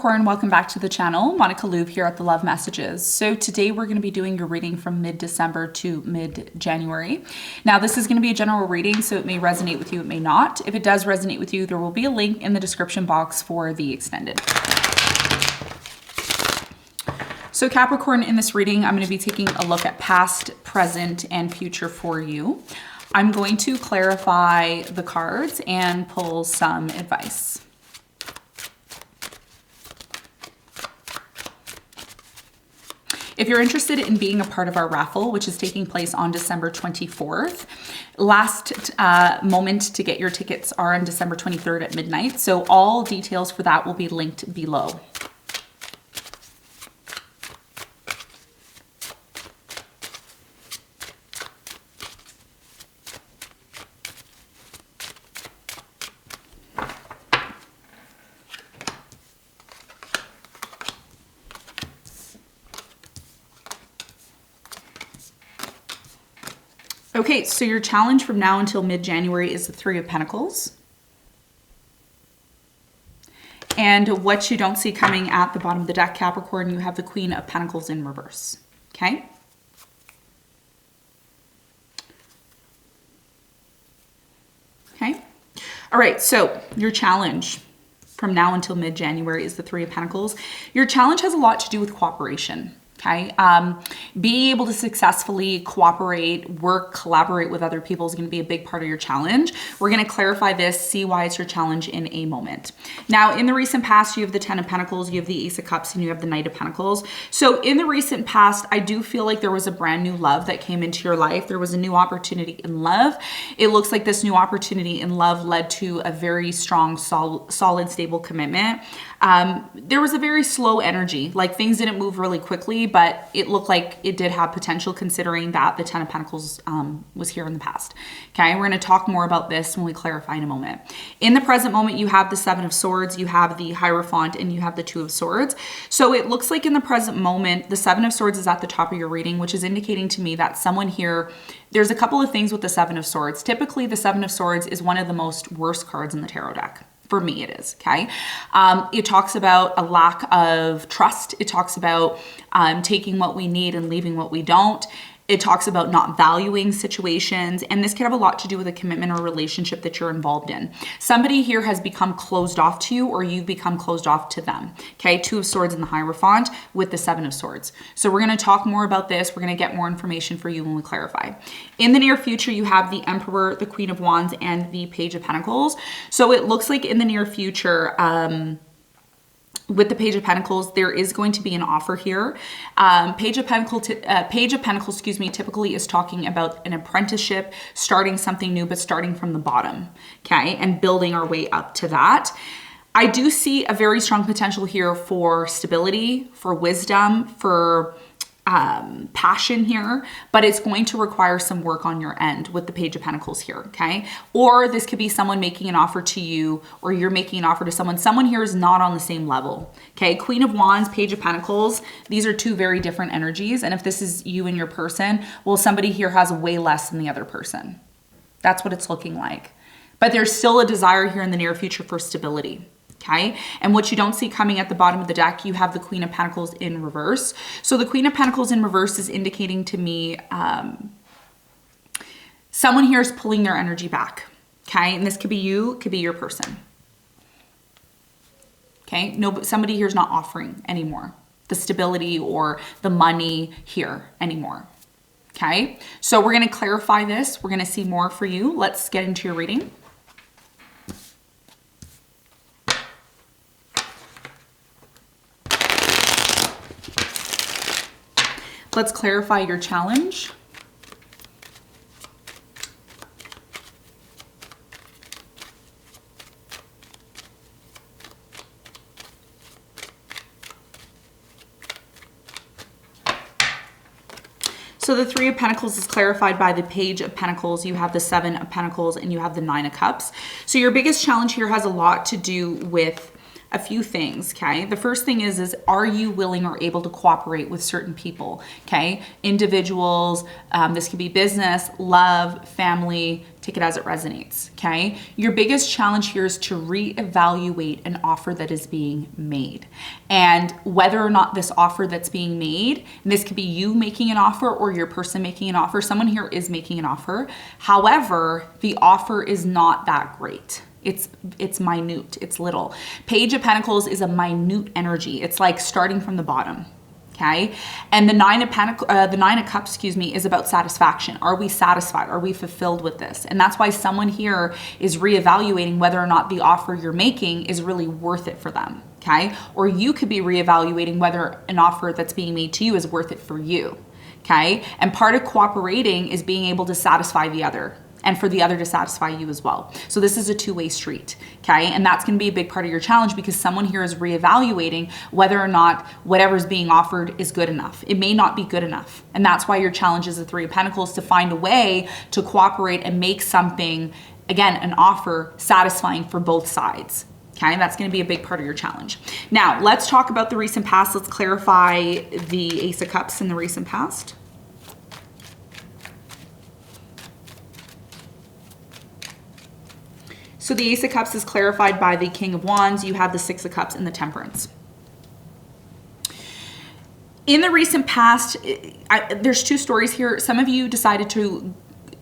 Capricorn, welcome back to the channel. Monica Louv here at the Love Messages. So today we're going to be doing your reading from mid-December to mid-January. Now this is going to be a general reading, so it may resonate with you, it may not. If it does resonate with you, there will be a link in the description box for the extended. So Capricorn, in this reading, I'm going to be taking a look at past, present, and future for you. I'm going to clarify the cards and pull some advice. If you're interested in being a part of our raffle, which is taking place on December 24th, last moment to get your tickets are on December 23rd at midnight. So all details for that will be linked below. Okay, so your challenge from now until mid-January is the Three of Pentacles. And what you don't see coming at the bottom of the deck, Capricorn, you have the Queen of Pentacles in reverse, okay? Okay, all right, so your challenge from now until mid-January is the Three of Pentacles. Your challenge has a lot to do with cooperation. Okay, being able to successfully cooperate, work, collaborate with other people is going to be a big part of your challenge. We're going to clarify this, see why it's your challenge in a moment. Now, in the recent past, you have the Ten of Pentacles, you have the Ace of Cups, and you have the Knight of Pentacles. So in the recent past, I do feel like there was a brand new love that came into your life. There was a new opportunity in love. It looks like this new opportunity in love led to a very strong, solid, stable commitment. There was a very slow energy, like things didn't move really quickly, but it looked like it did have potential considering that the Ten of Pentacles was here in the past. Okay, we're going to talk more about this when we clarify in a moment. In the present moment, you have the Seven of Swords, you have the Hierophant, and you have the Two of Swords. So it looks like in the present moment, the Seven of Swords is at the top of your reading, which is indicating to me that someone here, there's a couple of things with the Seven of Swords. Typically, the Seven of Swords is one of the most worst cards in the tarot deck. For me, it is, okay? It talks about a lack of trust. It talks about taking what we need and leaving what we don't. It talks about not valuing situations, and this can have a lot to do with a commitment or relationship that you're involved in. Somebody here has become closed off to you, or you've become closed off to them, okay? Two of Swords and the Hierophant with the Seven of Swords. So we're going to talk more about this. We're going to get more information for you when we clarify. In the near future, you have the Emperor, the Queen of Wands, and the Page of Pentacles. So it looks like in the near future, with the Page of Pentacles, there is going to be an offer here. Page of Pentacles, excuse me, typically is talking about an apprenticeship, starting something new, but starting from the bottom, okay, and building our way up to that. I do see a very strong potential here for stability, for wisdom, for passion here, but it's going to require some work on your end with the Page of Pentacles here, okay? Or this could be someone making an offer to you, or you're making an offer to someone. Someone here is not on the same level, okay? Queen of Wands, Page of Pentacles, these are two very different energies, and if this is you and your person, well, somebody here has way less than the other person. That's what it's looking like. But there's still a desire here in the near future for stability. Okay, and what you don't see coming at the bottom of the deck, you have the Queen of Pentacles in reverse. So the Queen of Pentacles in reverse is indicating to me someone here is pulling their energy back. Okay, and this could be you, could be your person. Okay, no, but somebody here is not offering anymore the stability or the money here anymore. Okay, so we're going to clarify this. We're going to see more for you. Let's get into your reading. Let's clarify your challenge. So the Three of Pentacles is clarified by the Page of Pentacles. You have the Seven of Pentacles and you have the Nine of Cups. So your biggest challenge here has a lot to do with a few things, okay? The first thing is are you willing or able to cooperate with certain people, okay? Individuals, this could be business, love, family, take it as it resonates, okay? Your biggest challenge here is to reevaluate an offer that is being made. And whether or not this offer that's being made, and this could be you making an offer or your person making an offer, someone here is making an offer. However, the offer is not that great. It's minute, it's little. Page of Pentacles is a minute energy. It's like starting from the bottom. Okay, and the Nine of Cups, is about satisfaction. Are we satisfied? Are we fulfilled with this? And that's why someone here is reevaluating whether or not the offer you're making is really worth it for them. Okay, or you could be reevaluating whether an offer that's being made to you is worth it for you. Okay, and part of cooperating is being able to satisfy the other, and for the other to satisfy you as well. So this is a two-way street, okay? And that's gonna be a big part of your challenge because someone here is reevaluating whether or not whatever's being offered is good enough. It may not be good enough. And that's why your challenge is the Three of Pentacles, to find a way to cooperate and make something, again, an offer satisfying for both sides. Okay, that's going to be a big part of your challenge. Now, let's talk about the recent past. Let's clarify the Ace of Cups in the recent past. So the Ace of Cups is clarified by the King of Wands. You have the Six of Cups and the Temperance. In the recent past, there's two stories here. Some of you decided to,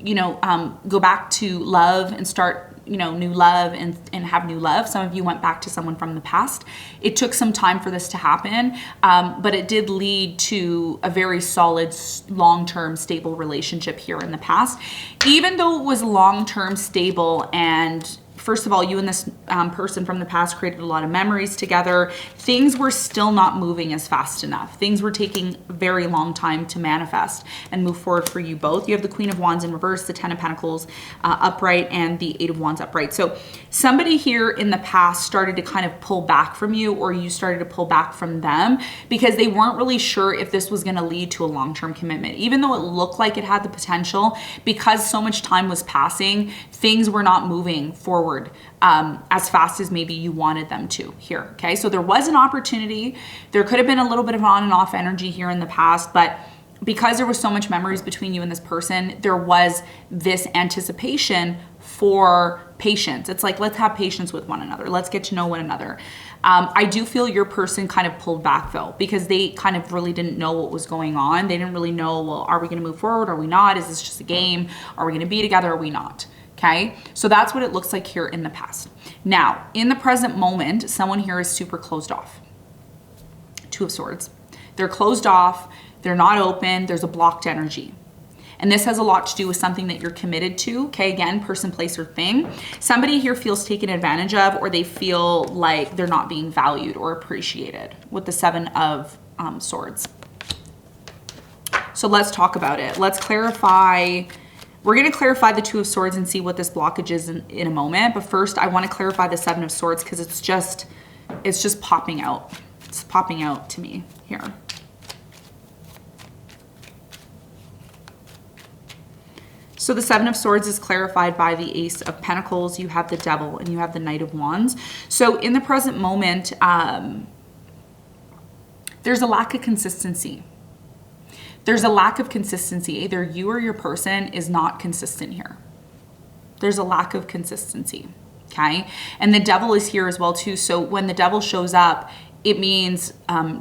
go back to love and start, new love and have new love. Some of you went back to someone from the past. It took some time for this to happen, but it did lead to a very solid, long-term, stable relationship here in the past. Even though it was long-term, stable, and first of all, you and this person from the past created a lot of memories together, things were still not moving as fast enough. Things were taking a very long time to manifest and move forward for you both. You have the Queen of Wands in reverse, the Ten of Pentacles upright, and the Eight of Wands upright. So somebody here in the past started to kind of pull back from you, or you started to pull back from them because they weren't really sure if this was going to lead to a long-term commitment. Even though it looked like it had the potential, because so much time was passing, things were not moving forward as fast as maybe you wanted them to here, okay? So there was an opportunity. There could have been a little bit of on and off energy here in the past, but because there was so much memories between you and this person, there was this anticipation for patience. It's like, let's have patience with one another. Let's get to know one another. I do feel your person kind of pulled back though, because they kind of really didn't know what was going on. They didn't really know, well, are we going to move forward? Are we not? Is this just a game? Are we going to be together? Are we not? Okay, so that's what it looks like here in the past. Now, in the present moment, someone here is super closed off. Two of Swords. They're closed off. They're not open. There's a blocked energy. And this has a lot to do with something that you're committed to. Okay, again, person, place, or thing. Somebody here feels taken advantage of, or they feel like they're not being valued or appreciated with the Seven of Swords. So let's talk about it. Let's clarify. We're going to clarify the Two of Swords and see what this blockage is in a moment. But first, I want to clarify the Seven of Swords because it's just popping out. It's popping out to me here. So the Seven of Swords is clarified by the Ace of Pentacles. You have the Devil and you have the Knight of Wands. So in the present moment, there's a lack of consistency. There's a lack of consistency. Either you or your person is not consistent here. There's a lack of consistency, okay? And the Devil is here as well too. So when the Devil shows up, it means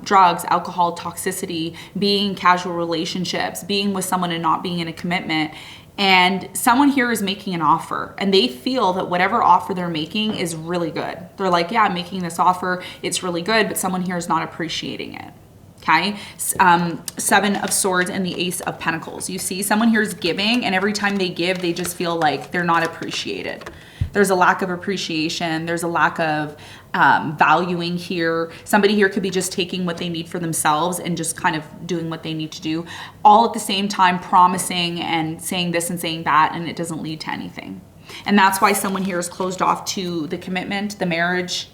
drugs, alcohol, toxicity, being in casual relationships, being with someone and not being in a commitment. And someone here is making an offer and they feel that whatever offer they're making is really good. They're like, yeah, I'm making this offer. It's really good, but someone here is not appreciating it. Okay, Seven of Swords and the Ace of Pentacles. You see someone here is giving, and every time they give, they just feel like they're not appreciated. There's a lack of appreciation. There's a lack of valuing here. Somebody here could be just taking what they need for themselves and just kind of doing what they need to do, all at the same time promising and saying this and saying that, and it doesn't lead to anything. And that's why someone here is closed off to the commitment, the marriage,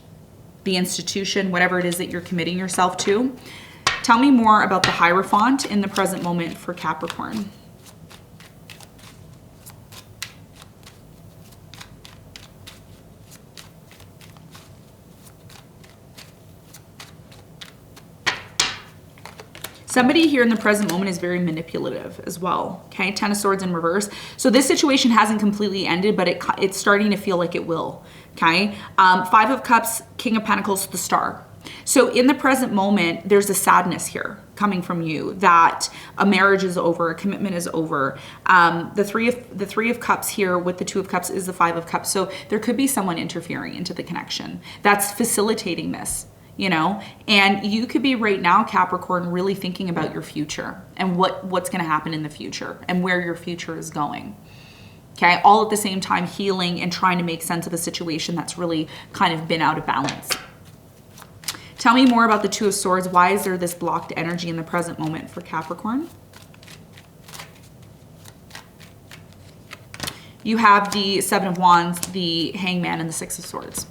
the institution, whatever it is that you're committing yourself to. Tell me more about the Hierophant in the present moment for Capricorn. Somebody here in the present moment is very manipulative as well, okay? 10 of Swords in reverse. So this situation hasn't completely ended, but it's starting to feel like it will, okay? 5 of Cups, King of Pentacles, the Star. So in the present moment, there's a sadness here coming from you that a marriage is over, a commitment is over. The three of Cups here with the 2 of Cups is the 5 of Cups. So there could be someone interfering into the connection that's facilitating this, you know, and you could be right now, Capricorn, really thinking about your future and what's going to happen in the future and where your future is going. Okay, all at the same time healing and trying to make sense of a situation that's really kind of been out of balance. Tell me more about the 2 of Swords. Why is there this blocked energy in the present moment for Capricorn? You have the 7 of Wands, the Hangman, and the 6 of Swords.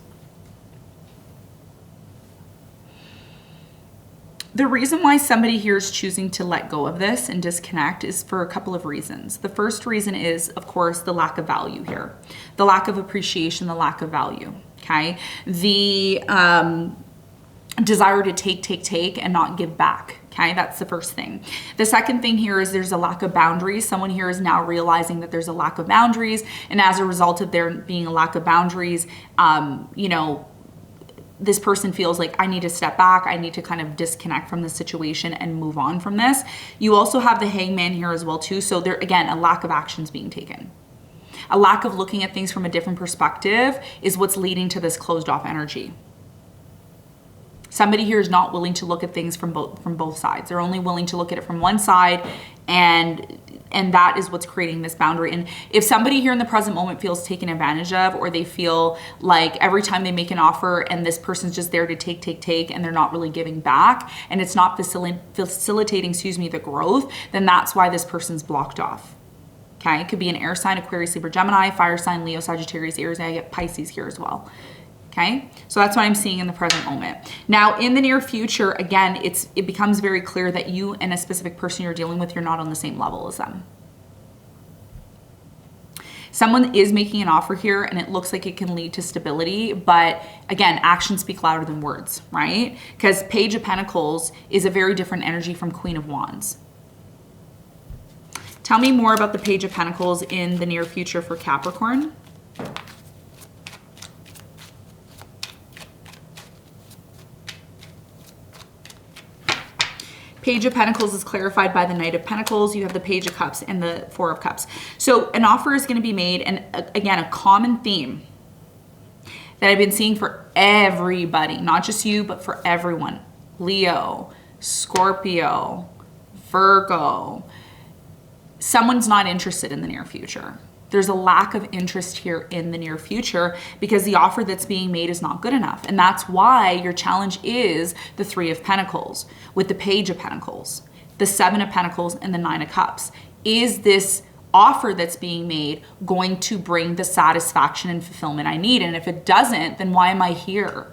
The reason why somebody here is choosing to let go of this and disconnect is for a couple of reasons. The first reason is, of course, the lack of value here. The lack of appreciation, the lack of value, okay? The desire to take and not give back. Okay, that's the first thing. The second thing here is there's a lack of boundaries. Someone here is now realizing that there's a lack of boundaries, and as a result of there being a lack of boundaries, you know, this person feels like I need to step back. I need to kind of disconnect from the situation and move on from this. You also have the Hangman here as well too. So there, again, a lack of actions being taken. A lack of looking at things from a different perspective is what's leading to this closed off energy. Somebody here is not willing to look at things from both sides. They're only willing to look at it from one side, and that is what's creating this boundary. And if somebody here in the present moment feels taken advantage of, or they feel like every time they make an offer and this person's just there to take, and they're not really giving back, and it's not facilitating, the growth, then that's why this person's blocked off. Okay, it could be an air sign, Aquarius, Libra, Gemini, fire sign, Leo, Sagittarius, Aries, and I get Pisces here as well. Okay, so that's what I'm seeing in the present moment. Now, in the near future, again, it becomes very clear that you and a specific person you're dealing with, you're not on the same level as them. Someone is making an offer here, and it looks like it can lead to stability, but again, actions speak louder than words, right? Because Page of Pentacles is a very different energy from Queen of Wands. Tell me more about the Page of Pentacles in the near future for Capricorn. Page of Pentacles is clarified by the Knight of Pentacles. You have the Page of Cups and the 4 of Cups. So an offer is going to be made, and again, a common theme that I've been seeing for everybody, not just you, but for everyone. Leo, Scorpio, Virgo. Someone's not interested in the near future. There's a lack of interest here in the near future because the offer that's being made is not good enough. And that's why your challenge is the 3 of Pentacles with the Page of Pentacles, the 7 of Pentacles, and the 9 of Cups. Is this offer that's being made going to bring the satisfaction and fulfillment I need? And if it doesn't, then why am I here?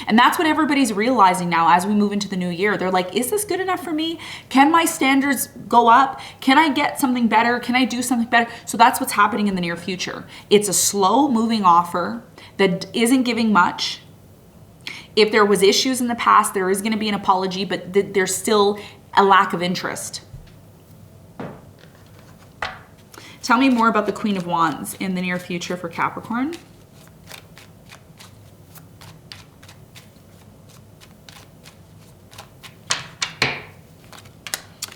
And that's what everybody's realizing now as we move into the new year. They're like, is this good enough for me? Can my standards go up? Can I get something better? Can I do something better? So that's what's happening in the near future. It's a slow moving offer that isn't giving much. If there was issues in the past, there is going to be an apology, but there's still a lack of interest. Tell me more about the Queen of Wands in the near future for Capricorn.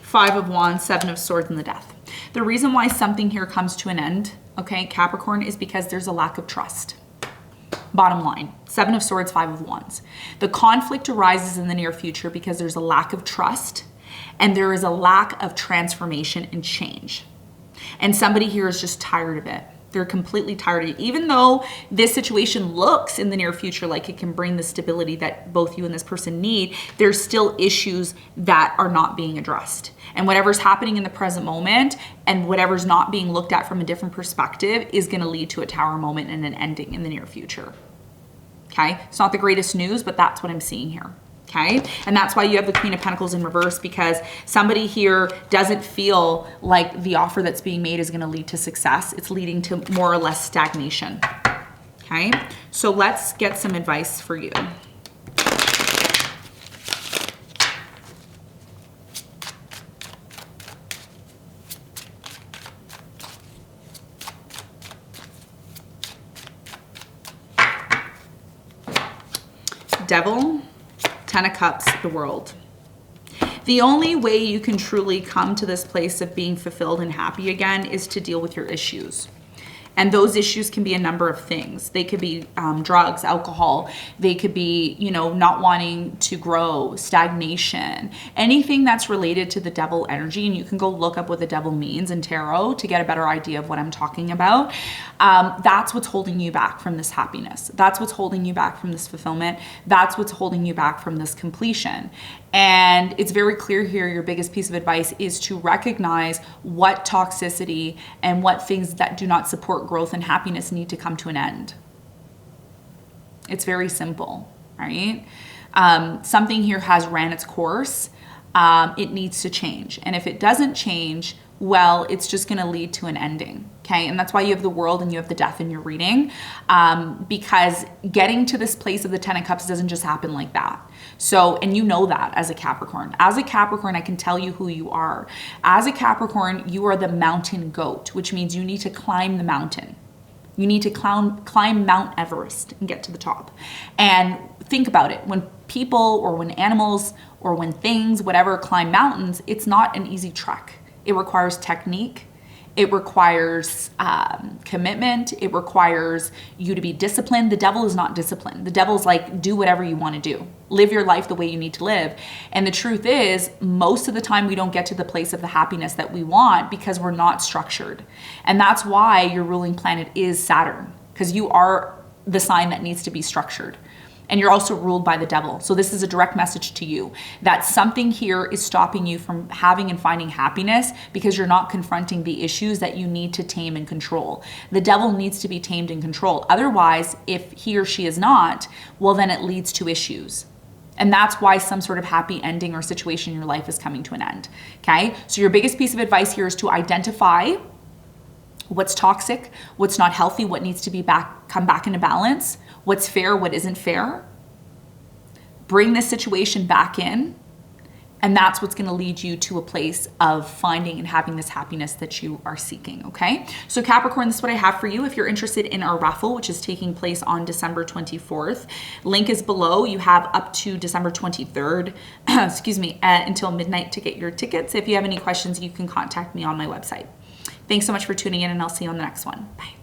Five of Wands, 7 of Swords, and the Death. The reason why something here comes to an end, okay, Capricorn, is because there's a lack of trust. Bottom line, 7 of Swords, 5 of Wands. The conflict arises in the near future because there's a lack of trust and there is a lack of transformation and change. And somebody here is just tired of it. They're completely tired of it. Even though this situation looks in the near future like it can bring the stability that both you and this person need, there's still issues that are not being addressed. And whatever's happening in the present moment and whatever's not being looked at from a different perspective is going to lead to a tower moment and an ending in the near future. Okay? It's not the greatest news, but that's what I'm seeing here. Okay? And that's why you have the Queen of Pentacles in reverse, because somebody here doesn't feel like the offer that's being made is going to lead to success. It's leading to more or less stagnation. Okay? So let's get some advice for you. Devil, 10 of Cups, the World. The only way you can truly come to this place of being fulfilled and happy again is to deal with your issues. And those issues can be a number of things. They could be drugs, alcohol. They could be, you know, not wanting to grow, stagnation, anything that's related to the devil energy. And you can go look up what the devil means in tarot to get a better idea of what I'm talking about. That's what's holding you back from this happiness. That's what's holding you back from this fulfillment. That's what's holding you back from this completion. And it's very clear here, your biggest piece of advice is to recognize what toxicity and what things that do not support growth and happiness need to come to an end. It's very simple, right? Something here has ran its course. It needs to change. And if it doesn't change, well, it's just going to lead to an ending. Okay. And that's why you have the World and you have the Death in your reading. Because getting to this place of the 10 of Cups doesn't just happen like that. So, and you know that as a Capricorn. As a Capricorn, I can tell you who you are. As a Capricorn, you are the mountain goat, which means you need to climb the mountain. You need to climb Mount Everest and get to the top. And think about it. When people or when animals or when things, whatever, climb mountains, it's not an easy trek. It requires technique. It requires commitment. It requires you to be disciplined. The devil is not disciplined. The devil's like, do whatever you want to do. Live your life the way you need to live. And the truth is, most of the time we don't get to the place of the happiness that we want because we're not structured. And that's why your ruling planet is Saturn, because you are the sign that needs to be structured. And you're also ruled by the devil. So this is a direct message to you that something here is stopping you from having and finding happiness because you're not confronting the issues that you need to tame and control. The devil needs to be tamed and controlled. Otherwise, if he or she is not, well, then it leads to issues. And that's why some sort of happy ending or situation in your life is coming to an end. Okay? So your biggest piece of advice here is to identify what's toxic, what's not healthy, what needs to come back into balance, what's fair, what isn't fair. Bring this situation back in, and that's what's going to lead you to a place of finding and having this happiness that you are seeking, okay? So Capricorn, this is what I have for you. If you're interested in our raffle, which is taking place on December 24th, link is below. You have up to December 23rd, until midnight to get your tickets. If you have any questions, you can contact me on my website. Thanks so much for tuning in, and I'll see you on the next one. Bye.